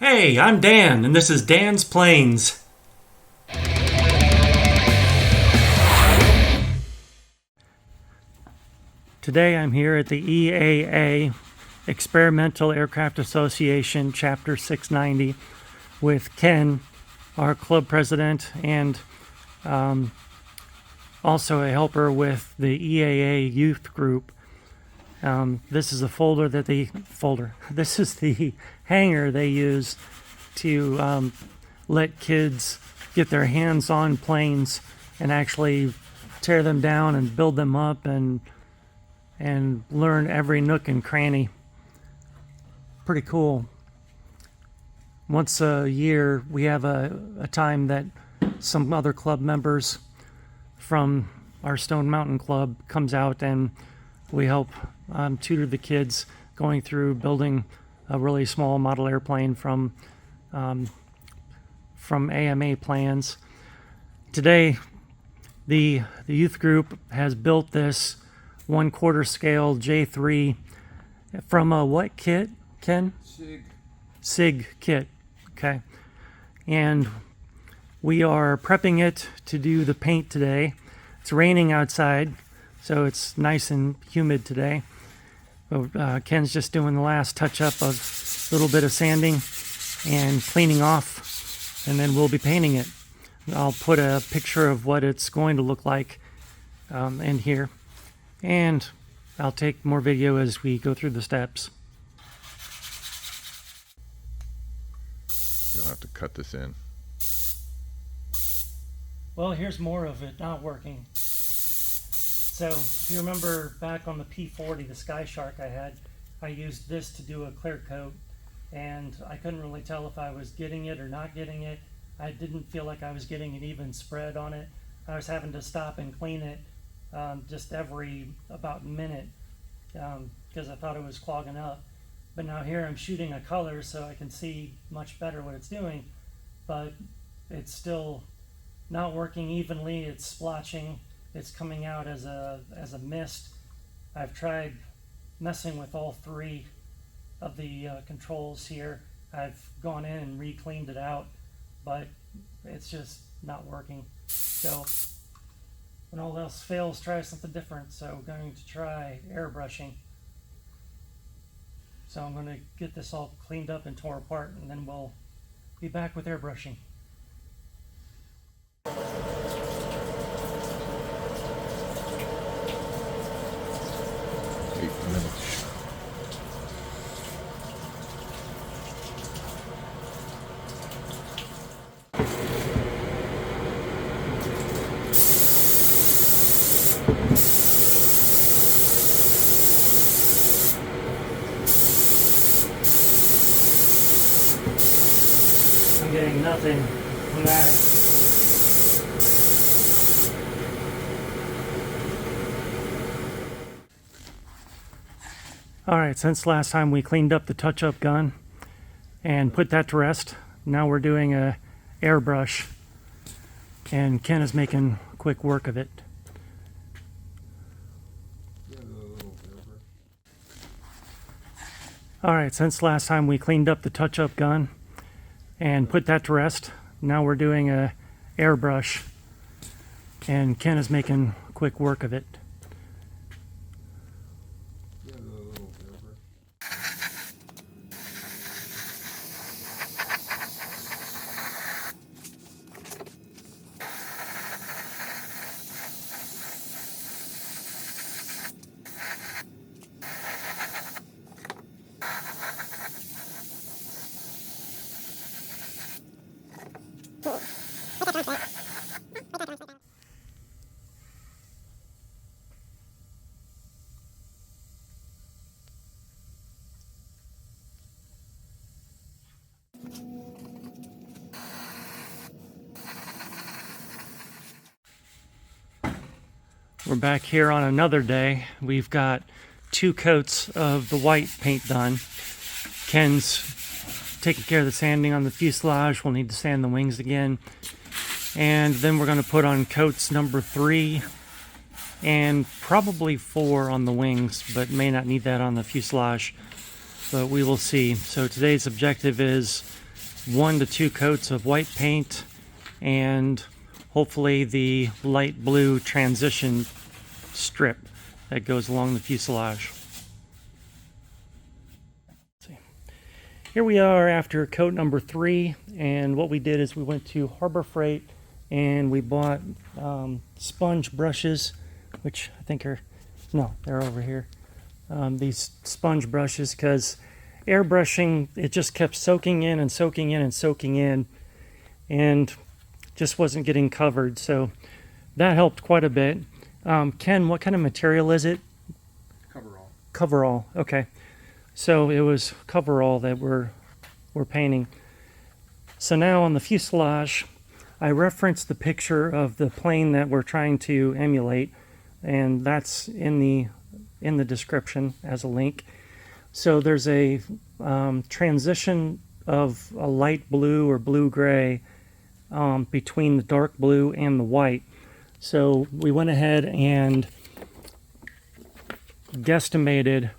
Hey, I'm Dan, and this is Dan's Planes. Today I'm here at the EAA Experimental Aircraft Association Chapter 690 with Ken, our club president, and also a helper with the EAA youth group. This is a This is the hangar they use to let kids get their hands on planes and actually tear them down and build them up and learn every nook and cranny. Pretty cool. Once a year we have a time that some other club members from our Stone Mountain Club comes out and we help tutor the kids going through building a really small model airplane from AMA plans. Today, the youth group has built this 1/4 scale J3 from a what kit, Ken? SIG kit. Okay. And we are prepping it to do the paint today. It's raining outside, so it's nice and humid today. Ken's just doing the last touch-up of a little bit of sanding and cleaning off, and then we'll be painting it. I'll put a picture of what it's going to look like in here, and I'll take more video as we go through the steps. You'll have to cut this in. Well, here's more of it not working. So if you remember back on the P40, the Sky Shark I used this to do a Clearcoat, and I couldn't really tell if I was getting it or not getting it. I didn't feel like I was getting an even spread on it. I was having to stop and clean it just every about minute because I thought it was clogging up. But now here I'm shooting a color so I can see much better what it's doing, but it's still not working evenly. It's splotching. It's coming out as a mist. I've tried messing with all three of the controls here. I've gone in and re-cleaned it out, but it's just not working. So when all else fails, try something different. So we're going to try airbrushing. So I'm going to get this all cleaned up and tore apart, and then we'll be back with airbrushing. 8 minutes. I'm getting nothing from that. Alright, since last time we cleaned up the touch-up gun and put that to rest, now we're doing a airbrush, and Ken is making quick work of it. Alright, since last time we cleaned up the touch-up gun and put that to rest, now we're doing a airbrush, and Ken is making quick work of it. We're back here on another day. We've got 2 coats of the white paint done. Ken's taking care of the sanding on the fuselage. We'll need to sand the wings again. And then we're going to put on coats number 3 and probably 4 on the wings, but may not need that on the fuselage, but we will see. So today's objective is 1 to 2 coats of white paint and hopefully the light blue transition strip that goes along the fuselage. Here we are after coat number 3, and what we did is we went to Harbor Freight and we bought sponge brushes, which I think are, no, they're over here. These sponge brushes, because airbrushing, it just kept soaking in and soaking in and soaking in, and just wasn't getting covered. So that helped quite a bit. Ken, what kind of material is it? Coverall. Coverall. Okay. So it was coverall that we're painting. So now on the fuselage, I referenced the picture of the plane that we're trying to emulate, and that's in the description as a link. So there's a transition of a light blue or blue-gray between the dark blue and the white. So we went ahead and guesstimated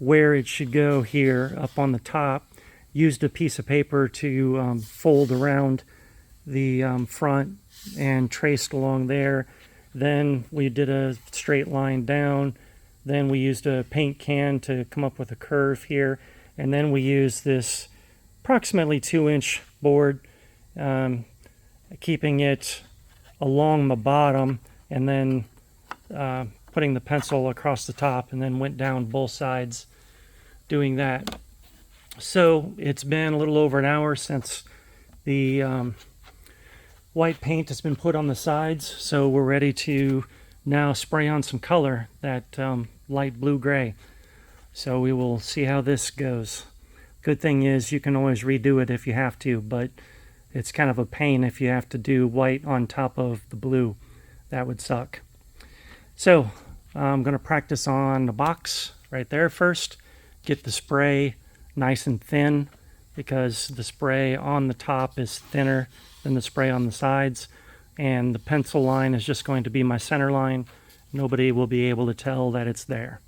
where it should go here up on the top, used a piece of paper to fold around the front and traced along there. Then we did a straight line down. Then we used a paint can to come up with a curve here. And then we used this approximately 2-inch board, keeping it along the bottom, and then putting the pencil across the top, and then went down both sides doing that. So it's been a little over an hour since the white paint has been put on the sides, so we're ready to now spray on some color, that light blue-gray. So we will see how this goes. Good thing is you can always redo it if you have to, but it's kind of a pain if you have to do white on top of the blue. That would suck. So I'm going to practice on the box right there first. Get the spray nice and thin, because the spray on the top is thinner than the spray on the sides, and the pencil line is just going to be my center line. Nobody will be able to tell that it's there.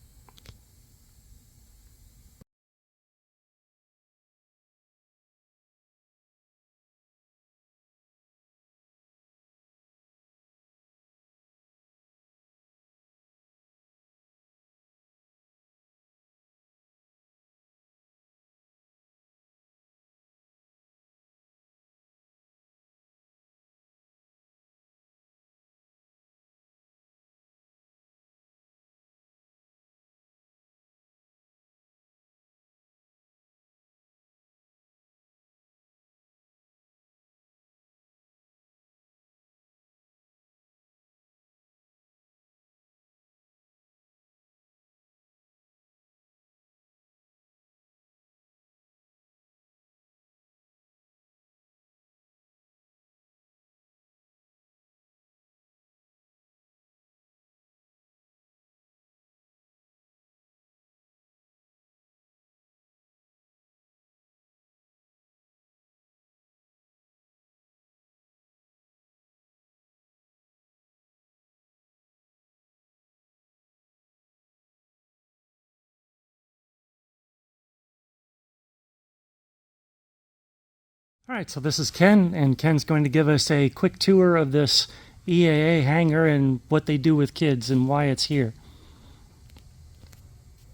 All right, so this is Ken, and Ken's going to give us a quick tour of this EAA hangar and what they do with kids and why it's here.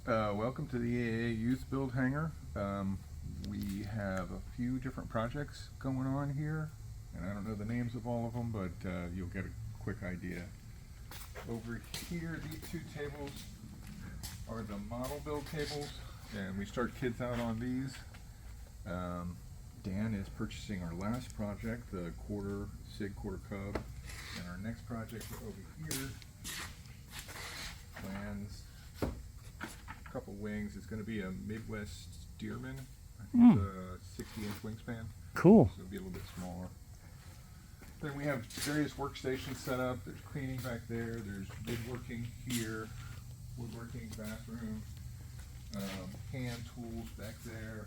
Welcome to the EAA Youth Build Hangar. We have a few different projects going on here, and I don't know the names of all of them, but you'll get a quick idea. Over here, these two tables are the model build tables, and we start kids out on these. Dan is purchasing our last project, the SIG quarter Cub, and our next project over here plans a couple wings. It's going to be a Midwest Stearman. I think it's a 60-inch wingspan. Cool. So it'll be a little bit smaller. Then we have various workstations set up. There's cleaning back there. There's woodworking here, woodworking bathroom, hand tools back there.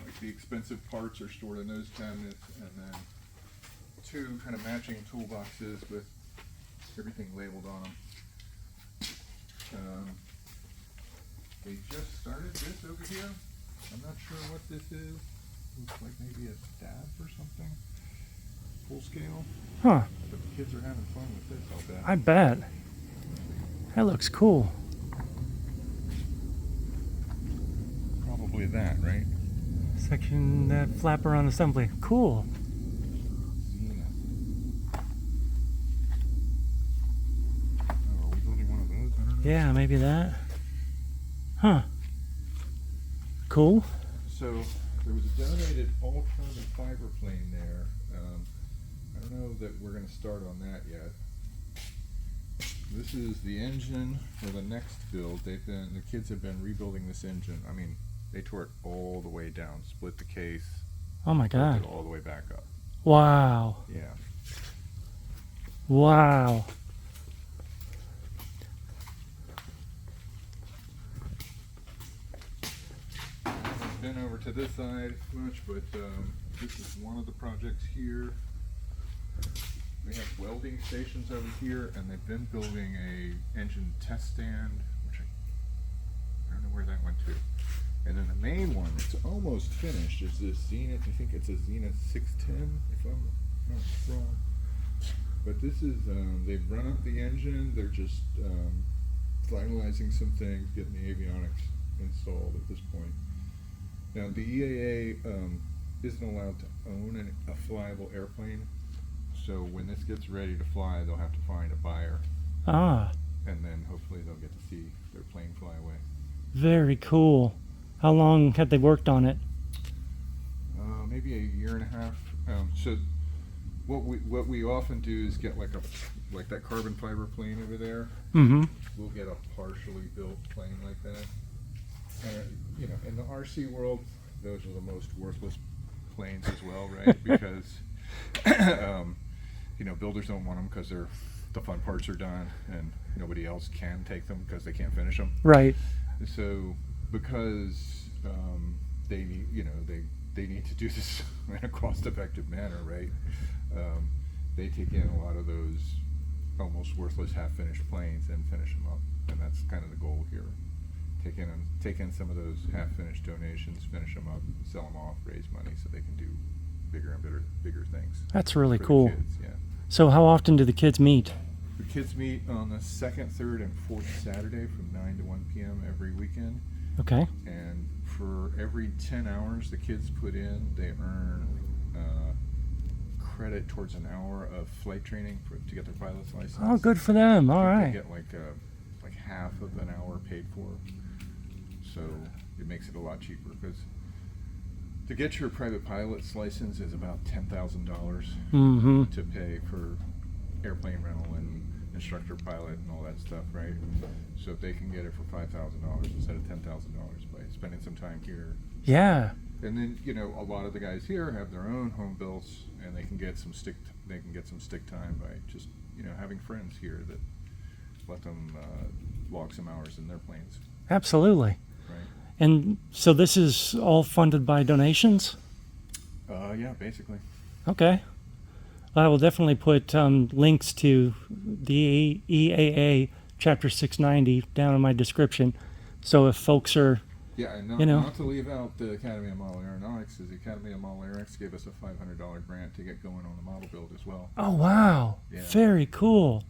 Like the expensive parts are stored in those cabinets, and then two kind of matching toolboxes with everything labeled on them. They just started this over here. I'm not sure what this is. Looks like maybe a stab or something. Full scale. Huh. But the kids are having fun with this, I'll bet. I bet. That looks cool. Probably that, right? Section that flapper on assembly. Cool. Xena. Oh, are we building one of those? I don't know. Yeah, maybe that. Huh. Cool. So there was a donated all carbon fiber plane there. I don't know that we're going to start on that yet. This is the engine for the next build. The kids have been rebuilding this engine. I mean, they tore it all the way down, split the case, Oh my built God. it all the way back up. Wow. Yeah. Wow. Been over to this side much, but this is one of the projects here. They have welding stations over here, and they've been building a engine test stand, which I don't know where that went to. And then the main one that's almost finished is this Zenith. I think it's a Zenith 610, if I'm not wrong. But this is, they've run up the engine. They're just finalizing some things, getting the avionics installed at this point. Now, the EAA isn't allowed to own a flyable airplane. So when this gets ready to fly, they'll have to find a buyer. Ah, And then hopefully they'll get to see their plane fly away. very cool. How long have they worked on it? Maybe a year and a half. So what we often do is get like that carbon fiber plane over there. Mm-hmm. We'll get a partially built plane like that. You know, in the RC world, those are the most worthless planes as well, right? Because you know, builders don't want them because the fun parts are done, and nobody else can take them because they can't finish them. Right. So because they need, you know, they need to do this in a cost-effective manner, right? They take in a lot of those almost worthless half-finished planes and finish them up, and that's kind of the goal here. Take in some of those half-finished donations, finish them up, sell them off, raise money so they can do bigger and bigger things. That's really for the cool. kids, yeah. So how often do the kids meet? The kids meet on the second, third, and fourth Saturday from 9 to 1 p.m. every weekend. Okay. And for every 10 hours the kids put in, they earn credit towards an hour of flight training to get their pilot's license. Oh, good for them. All They right. get like half of an hour paid for. So it makes it a lot cheaper because to get your private pilot's license is about $10,000 Mm-hmm. to pay for airplane rental and instructor pilot and all that stuff, right? So if they can get it for $5,000 instead of $10,000 by spending some time here. Yeah. And then, you know, a lot of the guys here have their own home builds, and they can get some stick time by just, you know, having friends here that let them log some hours in their planes, Absolutely. right? And so this is all funded by donations? Yeah, basically. Okay. I will definitely put links to the EAA Chapter 690 down in my description. So if folks are, Yeah, and you know. not to leave out the Academy of Model Aeronautics, is the Academy of Model Aeronautics gave us a $500 grant to get going on the model build as well. oh wow, Yeah. very cool.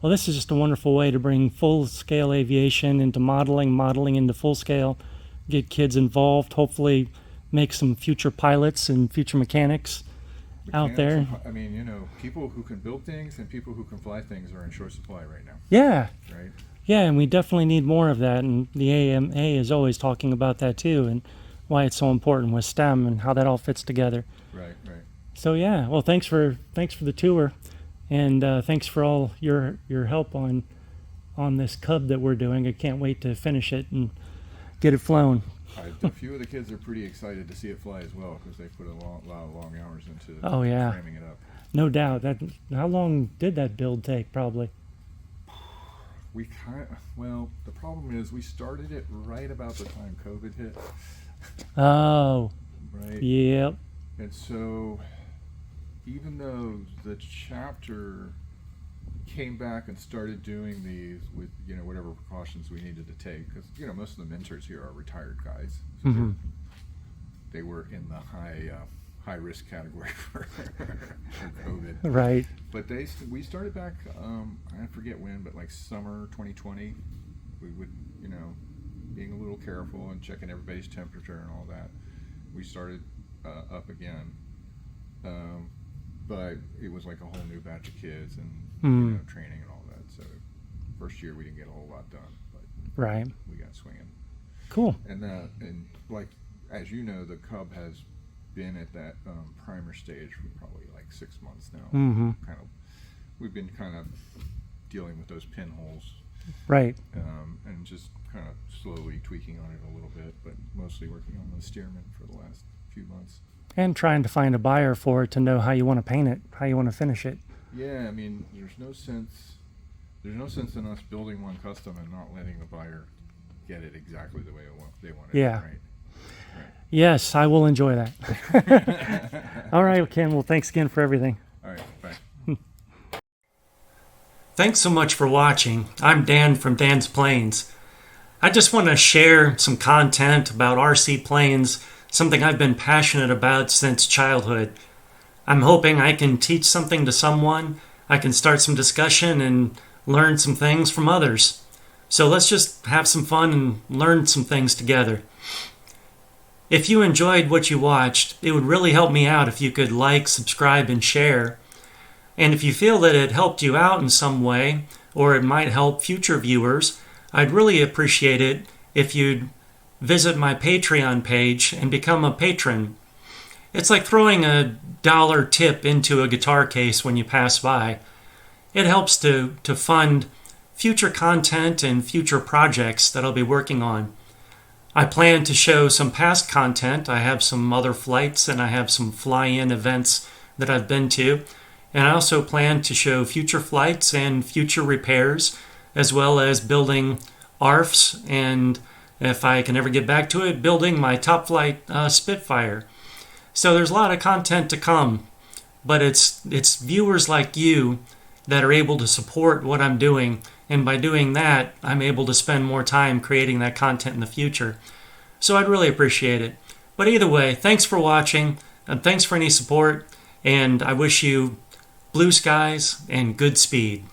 Well, this is just a wonderful way to bring full-scale aviation into modeling into full-scale, get kids involved, hopefully make some future pilots and future mechanics out Mechanics there. and I mean, you know, people who can build things and people who can fly things are in short supply right now, Yeah, right? yeah, and we definitely need more of that, and the AMA is always talking about that too, and why it's so important with STEM and how that all fits together. Right, right. So yeah, well, thanks for the tour, and thanks for all your help on this Cub that we're doing. I can't wait to finish it and get it flown. A few of the kids are pretty excited to see it fly as well because they put a lot of long hours into Oh, yeah. framing it up. No doubt. How long did that build take? Probably. Well, the problem is we started it right about the time COVID hit, Oh, right? yep. And so, even though the chapter came back and started doing these with, you know, whatever precautions we needed to take, because, you know, most of the mentors here are retired guys, so Mhm. they were in the high risk category for COVID. Right. But we started back, I forget when, but like summer 2020, we would, you know, being a little careful and checking everybody's temperature and all that, we started up again. But it was like a whole new batch of kids and you know, training and all that. So first year we didn't get a whole lot done, but Right. we got swinging. Cool. And like, as you know, the Cub has been at that primer stage for probably like 6 months now. Mm-hmm. We've been kind of dealing with those pinholes, Right. and just kind of slowly tweaking on it a little bit, but mostly working on the Stearman for the last few months. And trying to find a buyer for it to know how you want to paint it, how you want to finish it. Yeah, I mean, there's no sense in us building one custom and not letting the buyer get it exactly the way they want it. Yeah. Right. Yes, I will enjoy that. All right, Ken. Well, thanks again for everything. All right. Bye. Thanks so much for watching. I'm Dan from Dan's Planes. I just want to share some content about RC planes, something I've been passionate about since childhood. I'm hoping I can teach something to someone, I can start some discussion and learn some things from others. So let's just have some fun and learn some things together. If you enjoyed what you watched, it would really help me out if you could like, subscribe, and share. And if you feel that it helped you out in some way, or it might help future viewers, I'd really appreciate it if you'd visit my Patreon page and become a patron. It's like throwing a $1 tip into a guitar case when you pass by. It helps to fund future content and future projects that I'll be working on. I plan to show some past content. I have some other flights and I have some fly-in events that I've been to. And I also plan to show future flights and future repairs, as well as building ARFs, and if I can ever get back to it, building my top flight Spitfire. So there's a lot of content to come, but it's viewers like you that are able to support what I'm doing, and by doing that, I'm able to spend more time creating that content in the future. So I'd really appreciate it. But either way, thanks for watching, and thanks for any support, and I wish you blue skies and good speed.